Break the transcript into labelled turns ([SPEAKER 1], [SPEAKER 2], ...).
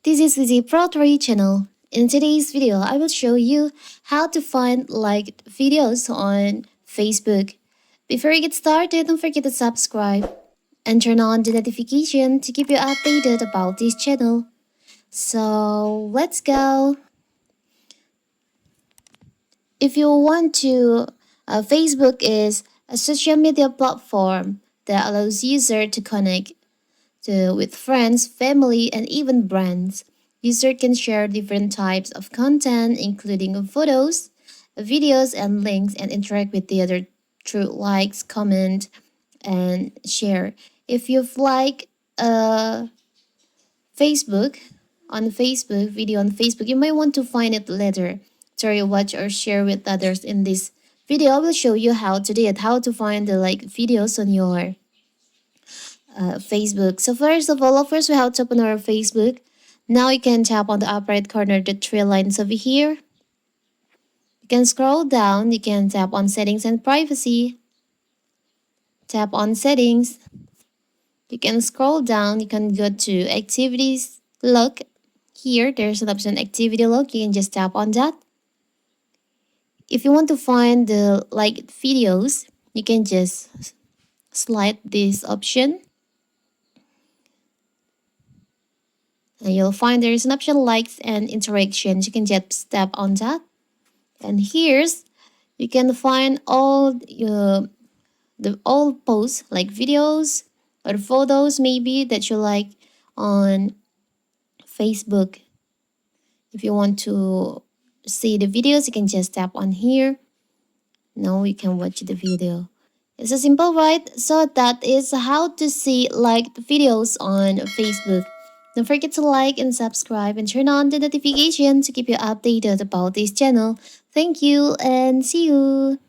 [SPEAKER 1] This is the Pro3 channel. In today's video, I will show you how to find liked videos on Facebook. Before we get started, don't forget to subscribe and turn on the notification to keep you updated about this channel. So let's go. If you want to, Facebook is a social media platform that allows users to connect with friends, family, and even brands. User can share different types of content, including photos, videos, and links, and interact with the other through likes, comment, and share. If you've liked Facebook on Facebook video on Facebook, you might want to find it later to rewatch or share with others. In this video, I will show you how to do it, how to find the like videos on your Facebook. So first we have to open our Facebook. Now you can tap on the upper right corner, the three lines over here. You can scroll down, you can tap on settings and privacy. Tap on settings. You can scroll down, you can go to activities log. Here, there's an option activity log. You can just tap on that. If you want to find the like videos, you can just slide this option. And you'll find there is an option likes and interactions. You can just tap on that. And here's you can find all all posts like videos or photos maybe that you like on Facebook. If you want to see the videos, you can just tap on here. Now you can watch the video. It's a simple, right? So that is how to see liked videos on Facebook. Don't forget to like and subscribe and turn on the notification to keep you updated about this channel. Thank you and see you.